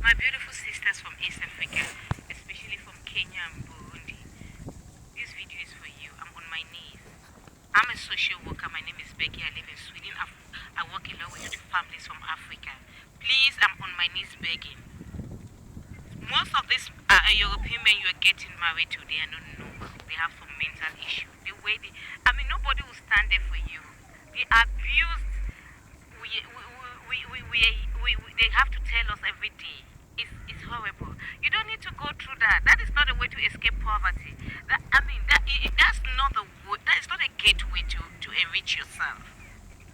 My beautiful sisters from East Africa, especially from Kenya and Burundi, this video is for you. I'm on my knees. I'm a social worker. My name is Becky. I live in Sweden. I work a lot with families from Africa. Please, I'm on my knees begging. Most of these European men you are getting married to, they are not normal. They have some mental issue. Nobody will stand there for you. The abused, they have to tell us every day. It's horrible. You don't need to go through that. That is not a way to escape poverty. That's not the way. That is not a gateway to enrich yourself.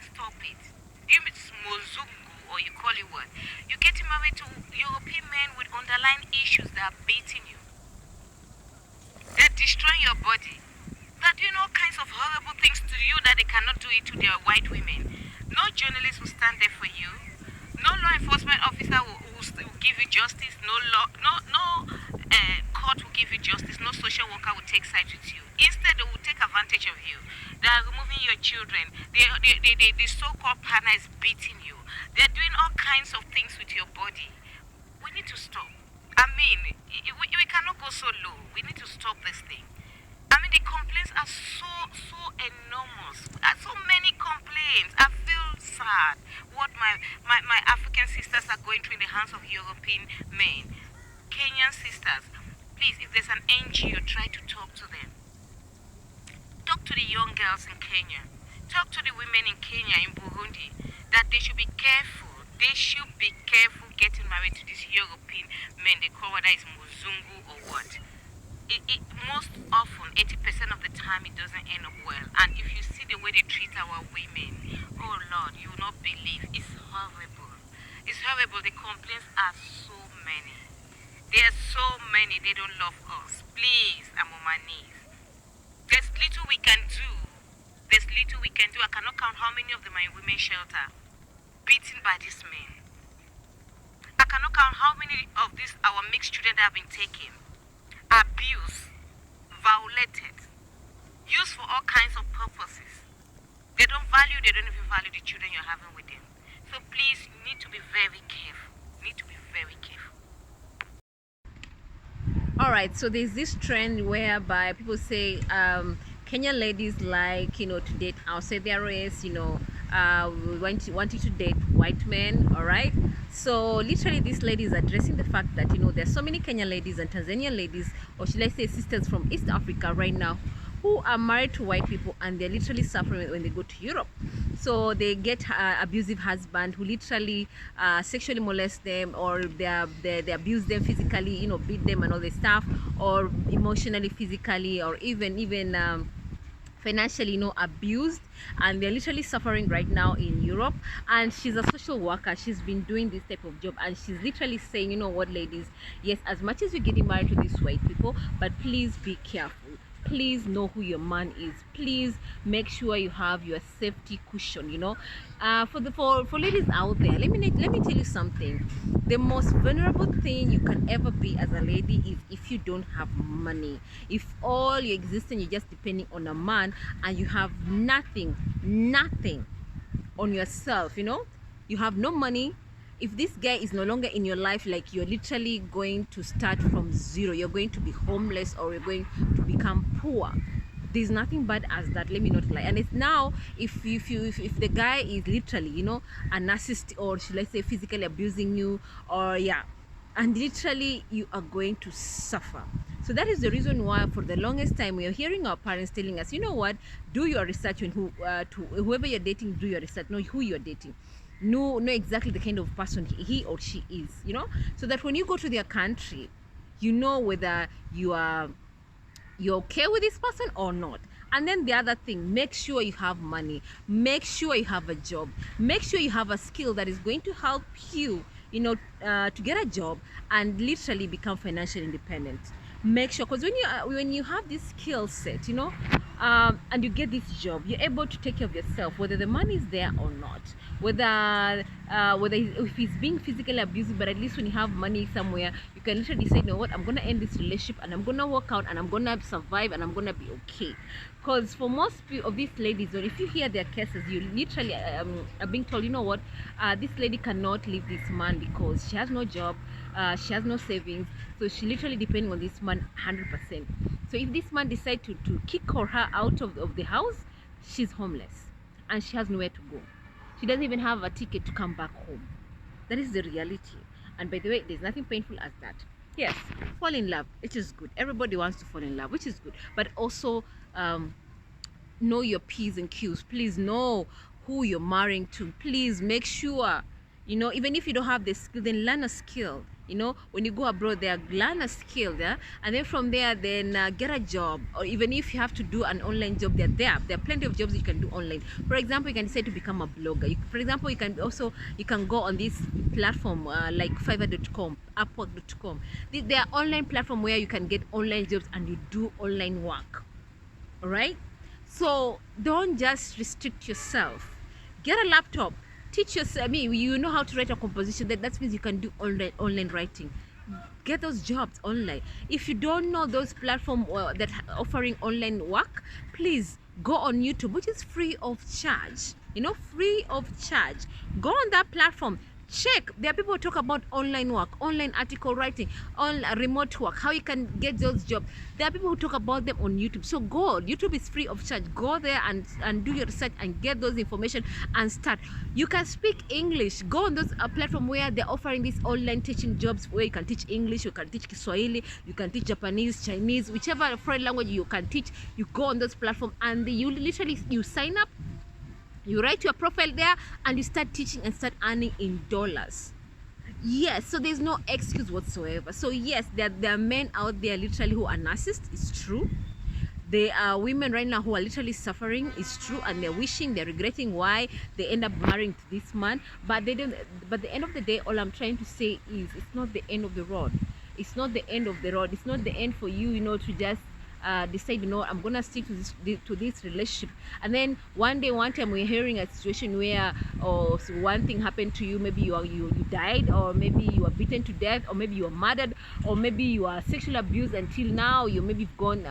Stop it. You mean smozungu, or you call it what? You're getting married to European men with underlying issues that are beating you. They're destroying your body. They're doing all kinds of horrible things to you that they cannot do it to their white women. No journalist will stand there for you. No law enforcement officer will give you justice. No court will give you justice. No social worker will take sides with you. Instead, they will take advantage of you. They are removing your children. The so-called partner is beating you. They are doing all kinds of things with your body. We need to stop. We cannot go so low. We need to stop this thing. The complaints are so enormous. There are so many complaints. I feel sad what my African sisters are going through in the hands of European men. Kenyan sisters, please, if there's an NGO, try to talk to them. Talk to the young girls in Kenya. Talk to the women in Kenya, in Burundi, that they should be careful. They should be careful getting married to these European men. They call whether it's Muzungu or what. Most often, 80% of the time, it doesn't end up well. And if you see the way they treat our women, oh Lord, you will not believe. It's horrible. It's horrible. The complaints are so many. There are so many. They don't love us. Please, I'm on my knees. There's little we can do. There's little we can do. I cannot count how many of my women shelter beaten by these men. I cannot count how many of these our mixed children that have been taken, abused, violated, used for all kinds of purposes. They don't even value the children you're having with them. So please, you need to be very careful. You need to be very careful. All right, so there's this trend whereby people say Kenyan ladies like, to date outside their race, wanting to date white men. All right, so literally this lady is addressing the fact that there's so many Kenyan ladies and Tanzanian ladies, or should I say sisters from East Africa right now, who are married to white people, and they're literally suffering when they go to Europe. So they get abusive husband who literally sexually molest them, or they abuse them physically, beat them and all this stuff, or emotionally, physically, or even financially abused, and they're literally suffering right now in Europe. And she's a social worker. She's been doing this type of job, and she's literally saying, what, ladies, yes, as much as you're getting married to these white people, but please be careful. Please know who your man is. Please make sure you have your safety cushion. For ladies out there, let me tell you something. The most vulnerable thing you can ever be as a lady is if you don't have money. If all your existence you're just depending on a man, and you have nothing on yourself. You have no money. If this guy is no longer in your life, like, you're literally going to start from zero. You're going to be homeless, or you're going to become poor. There's nothing bad as that, let me not lie. And it's now, if the guy is literally a narcissist, or should I say physically abusing you, or and literally you are going to suffer. So that is the reason why for the longest time we are hearing our parents telling us, what, do your research on whoever you're dating. Do your research, know who you're dating, know exactly the kind of person he or she is, so that when you go to their country, whether you're okay with this person or not. And then the other thing, make sure you have money, make sure you have a job, make sure you have a skill that is going to help you to get a job and literally become financially independent. Make sure, because when you have this skill set, and you get this job, you're able to take care of yourself, whether the money is there or not, whether if he's being physically abusive. But at least when you have money somewhere, you can literally say, what, I'm gonna end this relationship, and I'm gonna work out, and I'm gonna survive, and I'm gonna be okay. Because for most of these ladies, or if you hear their cases, you literally are being told, you know what, this lady cannot leave this man because she has no job, she has no savings, so she literally depends on this man 100%. So if this man decides to kick her out of the house, she's homeless and she has nowhere to go. She doesn't even have a ticket to come back home. That is the reality. And by the way, there's nothing painful as that. Yes, fall in love, it is good. Everybody wants to fall in love, which is good. But also know your P's and Q's. Please know who you're marrying to. Please make sure, you know, even if you don't have the skill, then learn a skill. You know, when you go abroad, there, learn a skill there, and then from there, then get a job. Or even if you have to do an online job, there are plenty of jobs you can do online. For example, you can decide to become a blogger. For example, you can go on this platform like Fiverr.com, Upwork.com. There are online platform where you can get online jobs and you do online work. All right, so don't just restrict yourself. Get a laptop, teach yourself. I mean, you know how to write a composition, that means you can do online writing. Get those jobs online. If you don't know those platforms that are offering online work, please go on YouTube, which is free of charge. You know, free of charge. Go on that platform, check. There are people who talk about online work, online article writing, on remote work, how you can get those jobs. There are people who talk about them on YouTube. So go, YouTube is free of charge. Go there and do your research and get those information and start. You can speak English. Go on those platform where they're offering these online teaching jobs where you can teach English, you can teach Kiswahili, you can teach Japanese, Chinese, whichever foreign language you can teach. You go on those platforms and you literally, you sign up, you write your profile there, and you start teaching and start earning in dollars. Yes, so there's no excuse whatsoever. So yes, there are men out there literally who are narcissists. It's true. There are women right now who are literally suffering. It's true, and they're wishing, they're regretting why they end up marrying to this man. But they don't. But at the end of the day, all I'm trying to say is, it's not the end of the road. It's not the end of the road. It's not the end for you, you know, to just decide, you know, I'm gonna stick to this relationship, and then one time we're hearing a situation where, oh, so one thing happened to you. Maybe you died, or maybe you were beaten to death, or maybe you were murdered, or maybe you are sexually abused until now you maybe gone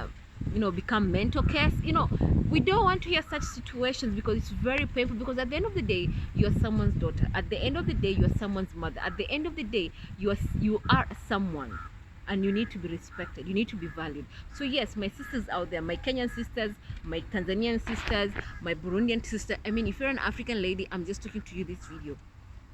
you know, become mental case. You know, we don't want to hear such situations because it's very painful. Because at the end of the day, you're someone's daughter. At the end of the day, you're someone's mother. At the end of the day, you are someone, and you need to be respected, you need to be valued. So yes, my sisters out there, my Kenyan sisters, my Tanzanian sisters, my Burundian sister, I mean, if you're an African lady, I'm just talking to you this video.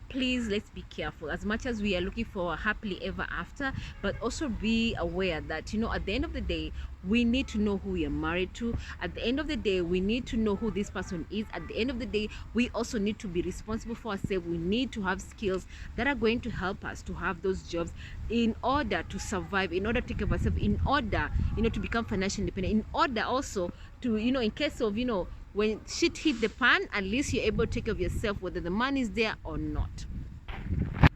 Please, let's be careful. As much as we are looking for a happily ever after, but also be aware that, you know, at the end of the day, we need to know who we are married to. At the end of the day, we need to know who this person is. At the end of the day, we also need to be responsible for ourselves. We need to have skills that are going to help us to have those jobs in order to survive, in order to take care of ourselves, in order, you know, to become financially independent, in order also to, you know, in case of, you know, when shit hit the fan, at least you're able to take care of yourself, whether the money is there or not.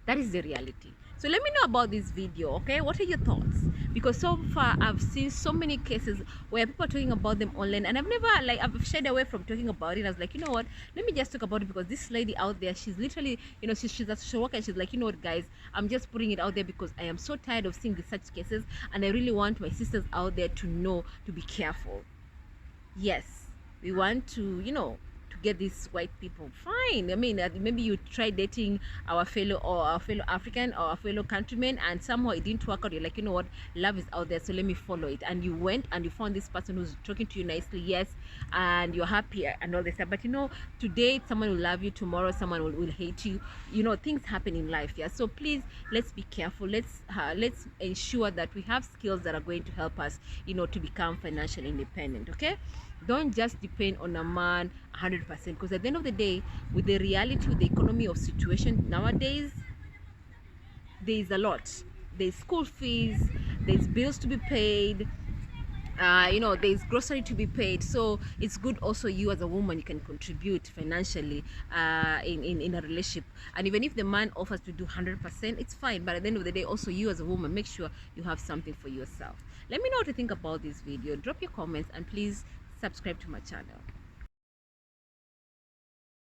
That is the reality. So let me know about this video, okay? What are your thoughts? Because so far I've seen so many cases where people are talking about them online, and I've shied away from talking about it. I was like, you know what, let me just talk about it, because this lady out there, she's literally, you know, she's a social worker, and she's like, you know what, guys, I'm just putting it out there because I am so tired of seeing such cases, and I really want my sisters out there to know to be careful. Yes, we want to, you know, to get these white people. Fine. I mean, maybe you try dating our fellow African or our fellow countrymen, and somehow it didn't work out. You're like, you know what, love is out there, so let me follow it. And you went and you found this person who's talking to you nicely, yes, and you're happy and all this stuff. But you know, today someone will love you, tomorrow someone will hate you. You know, things happen in life, yeah. So please, let's be careful. Let's ensure that we have skills that are going to help us, you know, to become financially independent. Okay, don't just depend on a man 100%, because at the end of the day, with the reality, with the economy of situation nowadays, there is a lot. There's school fees, there's bills to be paid, you know, there's grocery to be paid. So it's good also, you as a woman, you can contribute financially in a relationship. And even if the man offers to do 100%, it's fine. But at the end of the day, also you as a woman, make sure you have something for yourself. Let me know what you think about this video. Drop your comments, and please subscribe to my channel.